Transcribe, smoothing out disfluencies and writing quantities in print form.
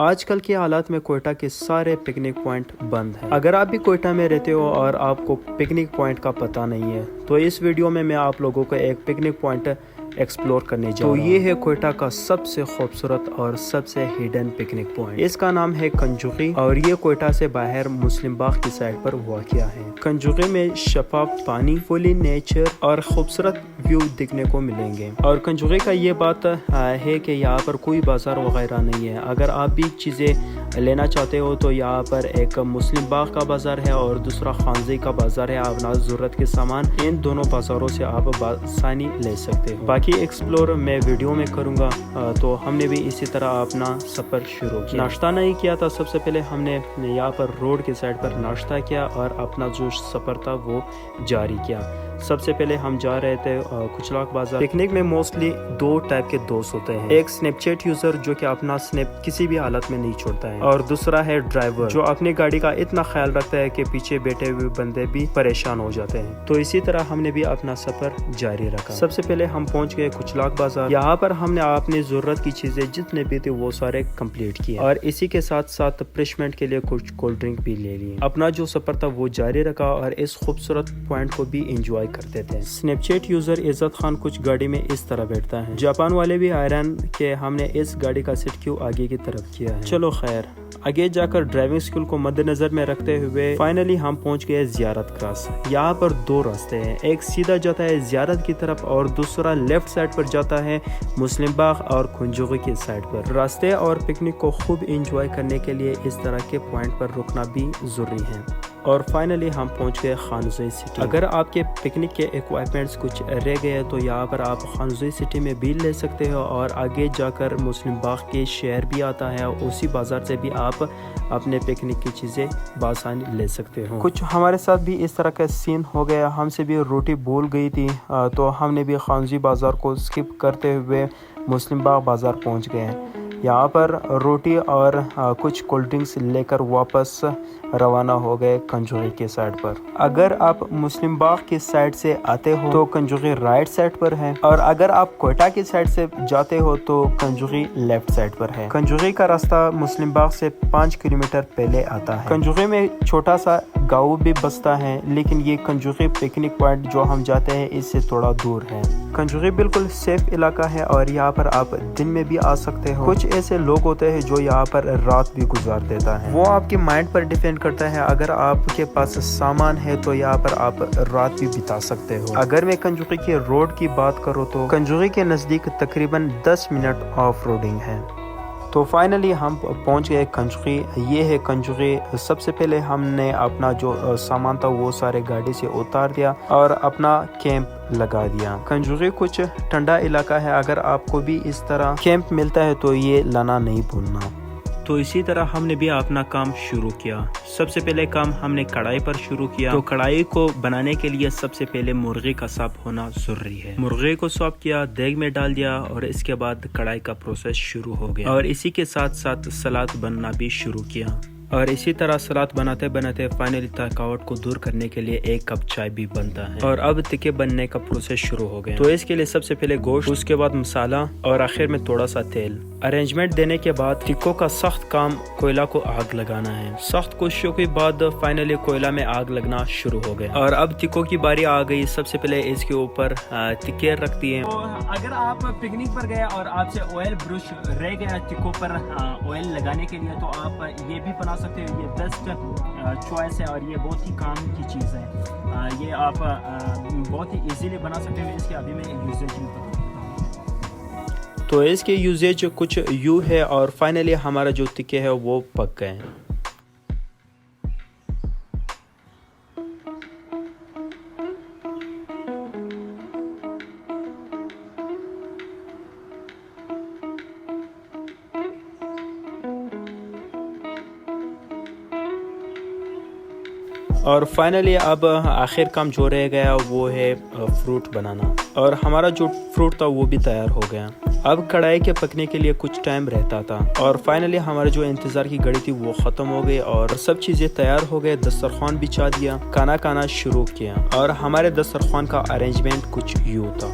آج کل کے حالات میں کوئٹہ کے سارے پکنک پوائنٹ بند ہیں۔ اگر آپ بھی کوئٹہ میں رہتے ہو اور آپ کو پکنک پوائنٹ کا پتہ نہیں ہے تو اس ویڈیو میں آپ لوگوں کو ایک پکنک پوائنٹ ایکسپلور کرنے جا رہا ہوں۔ تو یہ ہے کوئٹہ کا سب سے خوبصورت اور سب سے ہڈن پکنک پوائنٹ۔ اس کا نام ہے کنجوغی اور یہ کوئٹہ سے باہر مسلم باغ کی سائڈ پر واقع ہے۔ کنجوغی میں شفاف پانی، فلی نیچر اور خوبصورت ویو دیکھنے کو ملیں گے۔ اور کنجوغی کا یہ بات ہے کہ یہاں پر کوئی بازار وغیرہ نہیں ہے۔ اگر آپ بھی چیزیں لینا چاہتے ہو تو یہاں پر ایک مسلم باغ کا بازار ہے اور دوسرا خانزی کا بازار ہے۔ آپ ضرورت کے سامان ان دونوں بازاروں سے آپ بآسانی لے سکتے ہو۔ باقی ایکسپلور میں ویڈیو میں کروں گا۔ تو ہم نے بھی اسی طرح اپنا سفر شروع کیا۔ ناشتہ نہیں کیا تھا، سب سے پہلے ہم نے یہاں پر روڈ کے سائڈ پر ناشتہ کیا اور اپنا جو سفر تھا وہ جاری کیا۔ سب سے پہلے ہم جا رہے تھے کچلاک بازار۔ پکنک میں موسٹلی دو ٹائپ کے دوست ہوتے ہیں، ایک سنیپ چیٹ یوزر جو کہ اپنا سنیپ کسی بھی حالت میں نہیں چھوڑتا ہے، اور دوسرا ہے ڈرائیور جو اپنی گاڑی کا اتنا خیال رکھتا ہے کہ پیچھے بیٹھے ہوئے بندے بھی پریشان ہو جاتے ہیں۔ تو اسی طرح ہم نے بھی اپنا سفر جاری رکھا۔ سب سے پہلے ہم پہنچ گئے کچلاک بازار۔ یہاں پر ہم نے اپنی ضرورت کی چیزیں جتنے بھی تھے وہ سارے کمپلیٹ کیے اور اسی کے ساتھ ساتھ ریفریشمنٹ کے لیے کچھ کولڈ ڈرنک بھی لے لیے۔ اپنا جو سفر تھا وہ جاری رکھا اور اس خوبصورت پوائنٹ کو بھی انجوائے کرتے تھے۔ سنیپ چیٹ یوزر عزت خان کچھ گاڑی میں اس طرح بیٹھتا ہے۔ جاپان والے بھی حیران کہ ہم نے اس گاڑی کا سیٹ کیوں آگے کی طرف کیا ہے۔ چلو خیر، آگے جا کر ڈرائیونگ اسکول کو مد نظر میں رکھتے ہوئے فائنلی ہم پہنچ گئے زیارت کراس۔ یہاں پر دو راستے ہیں، ایک سیدھا جاتا ہے زیارت کی طرف اور دوسرا لیفٹ سائڈ پر جاتا ہے مسلم باغ اور کنجوغی کی سائڈ پر۔ راستے اور پکنک کو خوب انجوائے کرنے کے لیے اس طرح کے پوائنٹ پر رکنا بھی ضروری ہے۔ اور فائنلی ہم پہنچ گئے خانزوئی سٹی۔ اگر آپ کے پکنک کے ایکوائپمنٹس کچھ رہ گئے تو یہاں پر آپ خانزوئی سٹی میں بھی لے سکتے ہو اور آگے جا کر مسلم باغ کے شہر بھی آتا ہے، اسی بازار سے بھی آپ اپنے پکنک کی چیزیں بآسانی لے سکتے ہو۔ کچھ ہمارے ساتھ بھی اس طرح کا سین ہو گیا، ہم سے بھی روٹی بھول گئی تھی تو ہم نے بھی خانزوئی بازار کو اسکپ کرتے ہوئے مسلم باغ بازار پہنچ گئے۔ یہاں پر روٹی اور کچھ کولڈ ڈرنکس لے کر واپس روانہ ہو گئے کنجوغی کے سائڈ پر۔ اگر آپ مسلم باغ کی سائڈ سے آتے ہو تو کنجوغی رائٹ سائڈ پر ہے، اور اگر آپ کوئٹہ کی سائڈ سے جاتے ہو تو کنجوغی لیفٹ سائڈ پر ہے۔ کنجوغی کا راستہ مسلم باغ سے 5 کلومیٹر پہلے آتا ہے۔ کنجوغی میں چھوٹا سا گاؤں بھی بستا ہے، لیکن یہ کنجوغی پکنک پوائنٹ جو ہم جاتے ہیں اس سے تھوڑا دور ہے۔ کنجوغی بالکل سیف علاقہ ہے اور یہاں پر آپ دن میں بھی آ سکتے ہو۔ کچھ ایسے لوگ ہوتے ہیں جو یہاں پر رات بھی گزار دیتا ہے، وہ آپ کے مائنڈ پر ڈیپینڈ کرتا ہے۔ اگر آپ کے پاس سامان ہے تو یہاں پر آپ رات بھی بتا سکتے ہو۔ اگر میں کنجوغی کے روڈ کی بات کروں تو کنجوغی کے نزدیک تقریباً 10 منٹ آف روڈنگ ہے۔ تو فائنلی ہم پہنچ گئے کنجوغی۔ یہ ہے کنجوغی۔ سب سے پہلے ہم نے اپنا جو سامان تھا وہ سارے گاڑی سے اتار دیا اور اپنا کیمپ لگا دیا۔ کنجوغی کچھ ٹھنڈا علاقہ ہے، اگر آپ کو بھی اس طرح کیمپ ملتا ہے تو یہ لانا نہیں بھولنا۔ تو اسی طرح ہم نے بھی اپنا کام شروع کیا۔ سب سے پہلے کام ہم نے کڑھائی پر شروع کیا۔ تو کڑھائی کو بنانے کے لیے سب سے پہلے مرغی کا صاف ہونا ضروری ہے۔ مرغی کو صاف کیا، دیگ میں ڈال دیا اور اس کے بعد کڑھائی کا پروسیس شروع ہو گیا، اور اسی کے ساتھ ساتھ سلاد بننا بھی شروع کیا۔ اور اسی طرح سلاد بناتے بناتے فائنلی تھکاوٹ کو دور کرنے کے لیے 1 کپ چائے بھی بنتا ہے، اور اب تکے بننے کا پروسیس شروع ہو گیا۔ تو اس کے لیے سب سے پہلے گوشت، اس کے بعد مسالہ اور آخر میں تھوڑا سا تیل۔ ارینجمنٹ دینے کے بعد ٹکوں کا سخت کام کوئلہ کو آگ لگانا ہے۔ سخت کوششوں کے بعد فائنلی کوئلہ میں آگ لگنا شروع ہو گیا، اور اب ٹکوں کی باری آ گئی۔ سب سے پہلے اس کے اوپر ٹکے رکھ دیے۔ تو اگر آپ پکنک پر گئے اور آپ سے آئل برش رہ گیا ٹکوں پر آئل لگانے کے لیے تو آپ یہ بھی بنا سکتے ہو، یہ بیسٹ چوائس ہے اور یہ بہت ہی کام کی چیز ہے۔ یہ آپ بہت ہی ایزیلی بنا سکتے ہو۔ اس کے ابھی میں یوزیج میں بتاؤں۔ تو اس کے یوزیج کچھ یوں ہے، اور فائنلی ہمارا جو ٹکے ہے وہ پک گئے ہیں۔ اور فائنلی اب آخر کام جو رہ گیا وہ ہے فروٹ بنانا، اور ہمارا جو فروٹ تھا وہ بھی تیار ہو گیا۔ اب کڑھائی کے پکنے کے لیے کچھ ٹائم رہتا تھا، اور فائنلی ہمارا جو انتظار کی گھڑی تھی وہ ختم ہو گئی اور سب چیزیں تیار ہو گئے۔ دسترخوان بچھا دیا، کھانا شروع کیا، اور ہمارے دسترخوان کا ارینجمنٹ کچھ یوں تھا۔